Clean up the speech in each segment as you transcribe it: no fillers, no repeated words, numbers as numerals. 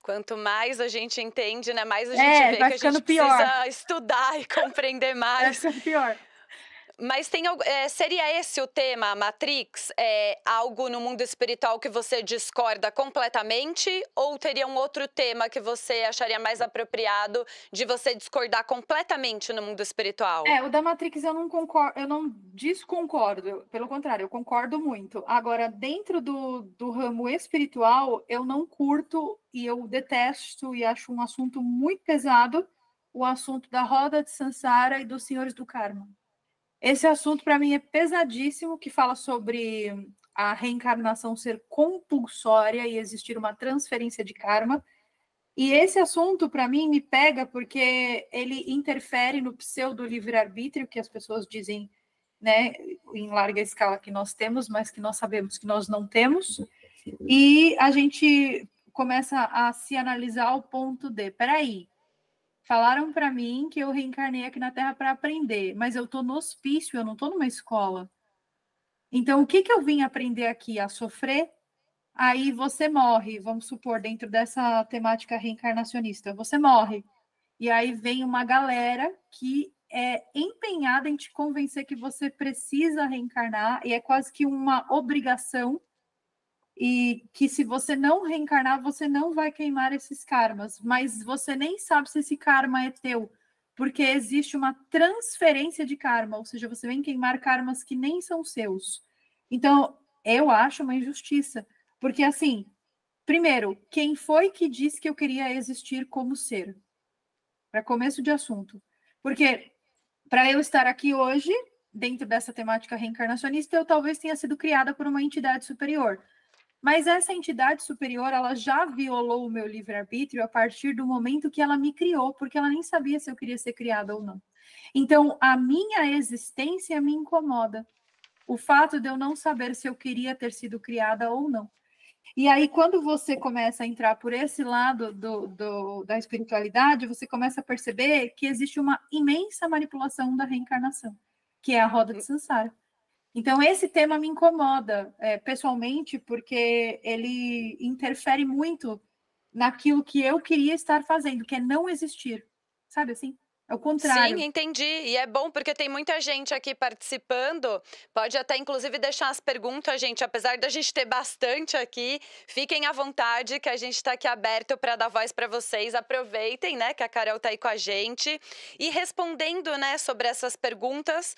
Quanto mais a gente entende, né, mais a gente vê Vai que a gente ficando pior, precisa estudar e compreender vai mais. ficando pior. Mas tem seria esse o tema Matrix? Algo no mundo espiritual que você discorda completamente? Ou teria um outro tema que você acharia mais apropriado de você discordar completamente no mundo espiritual? O da Matrix eu não desconcordo, pelo contrário, eu concordo muito. Agora, dentro do ramo espiritual, eu não curto e eu detesto e acho um assunto muito pesado o assunto da roda de Sansara e dos senhores do karma. Esse assunto, para mim, é pesadíssimo, que fala sobre a reencarnação ser compulsória e existir uma transferência de karma. E esse assunto, para mim, me pega porque ele interfere no pseudo-livre-arbítrio que as pessoas dizem, né, em larga escala que nós temos, mas que nós sabemos que nós não temos. E a gente começa a se analisar ao ponto de, peraí, falaram para mim que eu reencarnei aqui na Terra para aprender, mas eu estou no hospício, eu não estou numa escola. Então, o que eu vim aprender aqui? A sofrer? Aí você morre, vamos supor, dentro dessa temática reencarnacionista, você morre. E aí vem uma galera que é empenhada em te convencer que você precisa reencarnar, e é quase que uma obrigação, e que se você não reencarnar, você não vai queimar esses karmas, mas você nem sabe se esse karma é teu, porque existe uma transferência de karma, ou seja, você vem queimar karmas que nem são seus. Então, eu acho uma injustiça, porque assim, primeiro, quem foi que disse que eu queria existir como ser? Para começo de assunto. Porque para eu estar aqui hoje, dentro dessa temática reencarnacionista, eu talvez tenha sido criada por uma entidade superior. Mas essa entidade superior, ela já violou o meu livre-arbítrio a partir do momento que ela me criou, porque ela nem sabia se eu queria ser criada ou não. Então, a minha existência me incomoda. O fato de eu não saber se eu queria ter sido criada ou não. E aí, quando você começa a entrar por esse lado da espiritualidade, você começa a perceber que existe uma imensa manipulação da reencarnação, que é a roda de Sansara. Então, esse tema me incomoda pessoalmente, porque ele interfere muito naquilo que eu queria estar fazendo, que é não existir. Sabe assim? É o Sim, contrário. entendi. E é bom porque tem muita gente aqui participando. Pode até, inclusive, deixar as perguntas, gente. Apesar da gente ter bastante aqui, fiquem à vontade, que a gente está aqui aberto para dar voz para vocês. Aproveitem, né, que a Carol está aí com a gente. E respondendo, né, sobre essas perguntas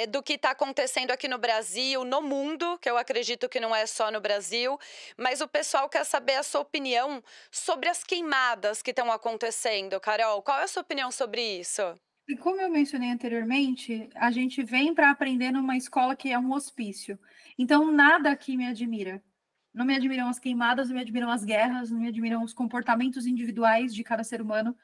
do que está acontecendo aqui no Brasil, no mundo, que eu acredito que não é só no Brasil, mas o pessoal quer saber a sua opinião sobre as queimadas que estão acontecendo. Carol, qual é a sua opinião sobre isso? E como eu mencionei anteriormente, a gente vem para aprender numa escola que é um hospício. Então, nada aqui me admira. Não me admiram as queimadas, não me admiram as guerras, não me admiram os comportamentos individuais de cada ser humano.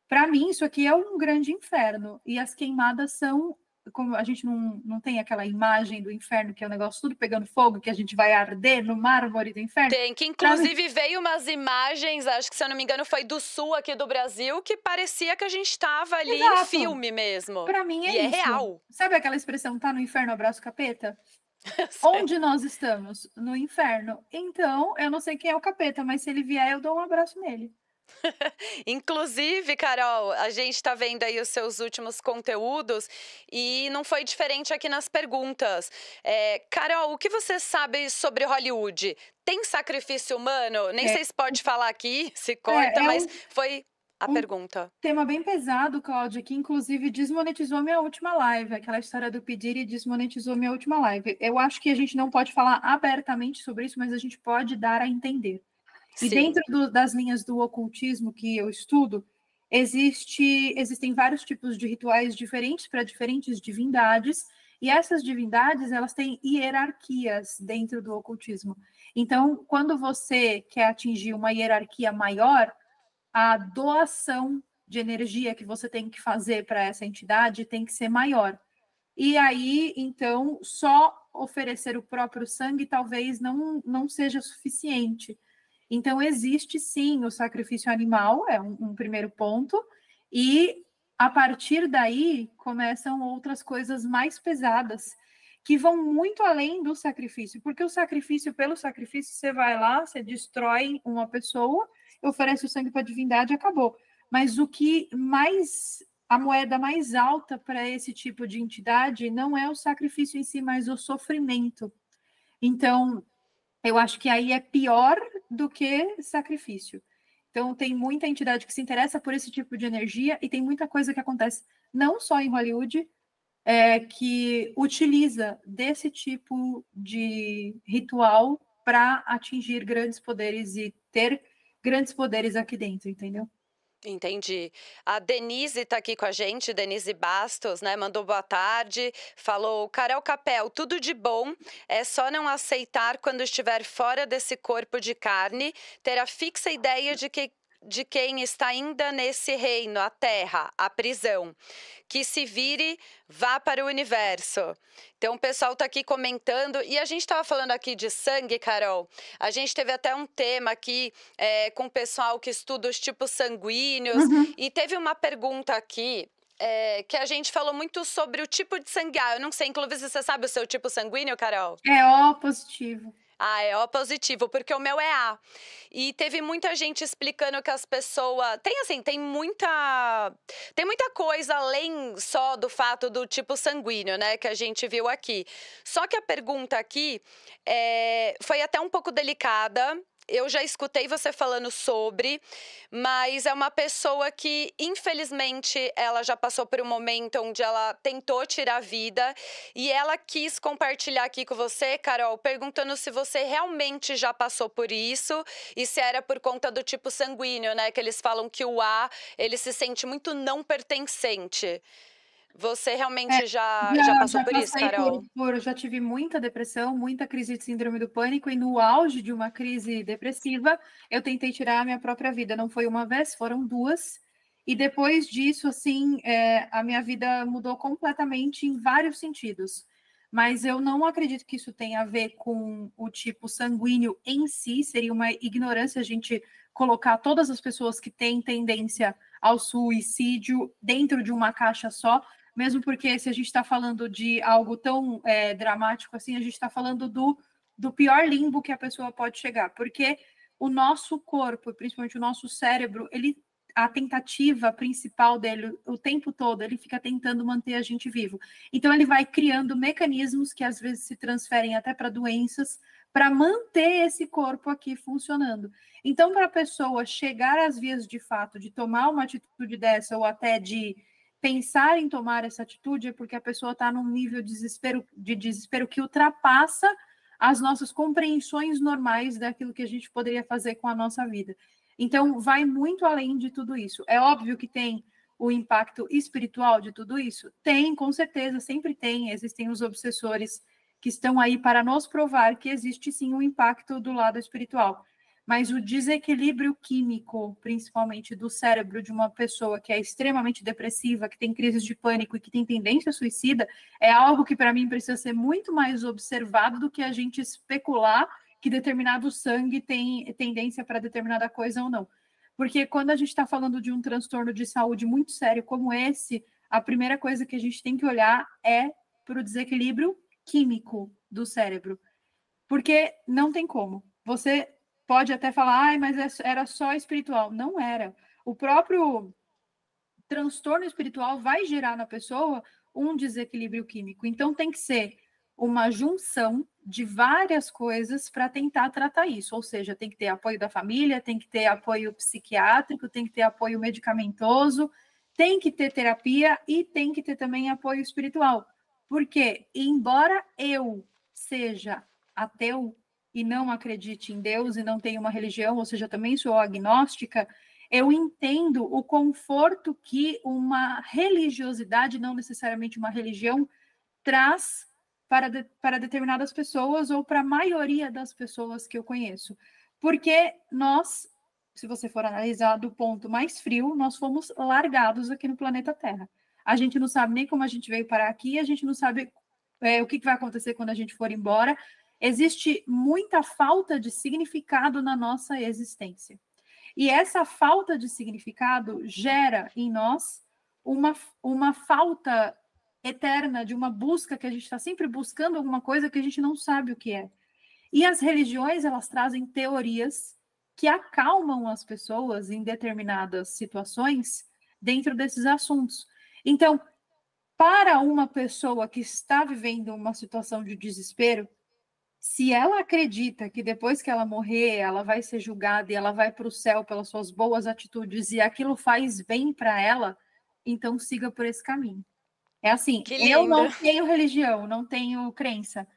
Para mim, isso aqui é um grande inferno. E as queimadas são, como a gente não tem aquela imagem do inferno, que é o negócio tudo pegando fogo, que a gente vai arder no mármore do inferno. Tem, que Para mim, inclusive veio umas imagens, acho que se eu não me engano foi do sul aqui do Brasil, que parecia que a gente estava ali em exato. filme mesmo. Para mim é E é isso. real. Sabe aquela expressão, tá no inferno, abraço capeta? Onde nós estamos? No inferno. Então, eu não sei quem é o capeta, mas se ele vier, eu dou um abraço nele. Inclusive, Carol, a gente está vendo aí os seus últimos conteúdos e não foi diferente aqui nas perguntas. Carol, o que você sabe sobre Hollywood? Tem sacrifício humano? Nem É, sei se pode falar aqui, se corta, é mas foi a um pergunta. tema bem pesado, Cláudia, que inclusive desmonetizou minha última live. Aquela história do pedir e desmonetizou minha última live. Eu acho que a gente não pode falar abertamente sobre isso, mas a gente pode dar a entender. E Sim. dentro das linhas do ocultismo que eu estudo, existem vários tipos de rituais diferentes para diferentes divindades, e essas divindades, elas têm hierarquias dentro do ocultismo. Então, quando você quer atingir uma hierarquia maior, a doação de energia que você tem que fazer para essa entidade tem que ser maior. E aí, então, só oferecer o próprio sangue talvez não seja suficiente. Então, existe sim o sacrifício animal, é um primeiro ponto, e a partir daí começam outras coisas mais pesadas, que vão muito além do sacrifício, porque o sacrifício, pelo sacrifício, você vai lá, você destrói uma pessoa, oferece o sangue para a divindade e acabou. Mas o que mais, a moeda mais alta para esse tipo de entidade não é o sacrifício em si, mas o sofrimento. Então, eu acho que aí é pior do que sacrifício. Então, tem muita entidade que se interessa por esse tipo de energia e tem muita coisa que acontece não só em Hollywood, que utiliza desse tipo de ritual para atingir grandes poderes e ter grandes poderes aqui dentro, entendeu? Entendi. A Denise está aqui com a gente, Denise Bastos, né? Mandou boa tarde, falou: Carol Capel, tudo de bom, é só não aceitar quando estiver fora desse corpo de carne, ter a fixa ideia de quem está ainda nesse reino, a terra, a prisão. Que se vire, vá para o universo. Então, o pessoal está aqui comentando, e a gente estava falando aqui de sangue, Carol. A gente teve até um tema aqui com o pessoal que estuda os tipos sanguíneos, e teve uma pergunta aqui. Que a gente falou muito sobre o tipo de sangue. Eu não sei, inclusive, você sabe o seu tipo sanguíneo, Carol? É O positivo. Ah, é O positivo, porque o meu é A. E teve muita gente explicando que as pessoas. Tem assim, tem muita coisa além só do fato do tipo sanguíneo, né? Que a gente viu aqui. Só que a pergunta aqui foi até um pouco delicada. Eu já escutei você falando sobre, mas é uma pessoa que, infelizmente, ela já passou por um momento onde ela tentou tirar a vida e ela quis compartilhar aqui com você, Carol, perguntando se você realmente já passou por isso e se era por conta do tipo sanguíneo, né? Que eles falam que o A, ele se sente muito não pertencente. Você realmente já passou Já por isso, passei Carol? já tive muita depressão, muita crise de síndrome do pânico, e no auge de uma crise depressiva, eu tentei tirar a minha própria vida. Não foi uma vez, foram duas. E depois disso, assim, a minha vida mudou completamente em vários sentidos. Mas eu não acredito que isso tenha a ver com o tipo sanguíneo em si, seria uma ignorância a gente colocar todas as pessoas que têm tendência ao suicídio dentro de uma caixa só, mesmo porque se a gente está falando de algo tão dramático assim, a gente está falando do pior limbo que a pessoa pode chegar, porque o nosso corpo, principalmente o nosso cérebro, a tentativa principal dele o tempo todo, ele fica tentando manter a gente vivo. Então ele vai criando mecanismos que às vezes se transferem até para doenças, para manter esse corpo aqui funcionando. Então, para a pessoa chegar às vias de fato de tomar uma atitude dessa, ou até de pensar em tomar essa atitude, é porque a pessoa está num nível de desespero que ultrapassa as nossas compreensões normais daquilo que a gente poderia fazer com a nossa vida. Então, vai muito além de tudo isso. É óbvio que tem o impacto espiritual de tudo isso? Tem, com certeza, sempre tem. Existem os obsessores que estão aí para nos provar que existe sim um impacto do lado espiritual. Mas o desequilíbrio químico, principalmente do cérebro de uma pessoa que é extremamente depressiva, que tem crises de pânico e que tem tendência suicida, é algo que para mim precisa ser muito mais observado do que a gente especular que determinado sangue tem tendência para determinada coisa ou não. Porque quando a gente está falando de um transtorno de saúde muito sério como esse, a primeira coisa que a gente tem que olhar é para o desequilíbrio químico do cérebro. Porque não tem como. Você pode até falar, mas era só espiritual. Não era. O próprio transtorno espiritual vai gerar na pessoa um desequilíbrio químico. Então tem que ser uma junção de várias coisas para tentar tratar isso. Ou seja, tem que ter apoio da família, tem que ter apoio psiquiátrico, tem que ter apoio medicamentoso, tem que ter terapia e tem que ter também apoio espiritual. Porque, embora eu seja ateu e não acredite em Deus e não tenha uma religião, ou seja, também sou agnóstica, eu entendo o conforto que uma religiosidade, não necessariamente uma religião, traz para determinadas pessoas ou para a maioria das pessoas que eu conheço. Porque nós, se você for analisar do ponto mais frio, nós fomos largados aqui no planeta Terra. A gente não sabe nem como a gente veio parar aqui, a gente não sabe o que vai acontecer quando a gente for embora. Existe muita falta de significado na nossa existência. E essa falta de significado gera em nós uma falta eterna de uma busca que a gente está sempre buscando alguma coisa que a gente não sabe o que é. E as religiões, elas trazem teorias que acalmam as pessoas em determinadas situações dentro desses assuntos. Então, para uma pessoa que está vivendo uma situação de desespero, se ela acredita que depois que ela morrer, ela vai ser julgada e ela vai para o céu pelas suas boas atitudes e aquilo faz bem para ela, então siga por esse caminho. É assim, Que eu lindo. não tenho religião, não tenho crença,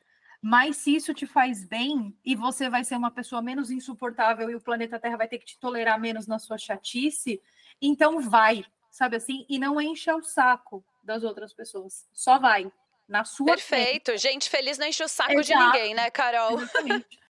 mas se isso te faz bem e você vai ser uma pessoa menos insuportável e o planeta Terra vai ter que te tolerar menos na sua chatice, então vai, sabe assim? E não encha o saco das outras pessoas. Só vai, na sua crença. Perfeito. Gente feliz não enche o saco de Exato, ninguém, né, Carol? exatamente.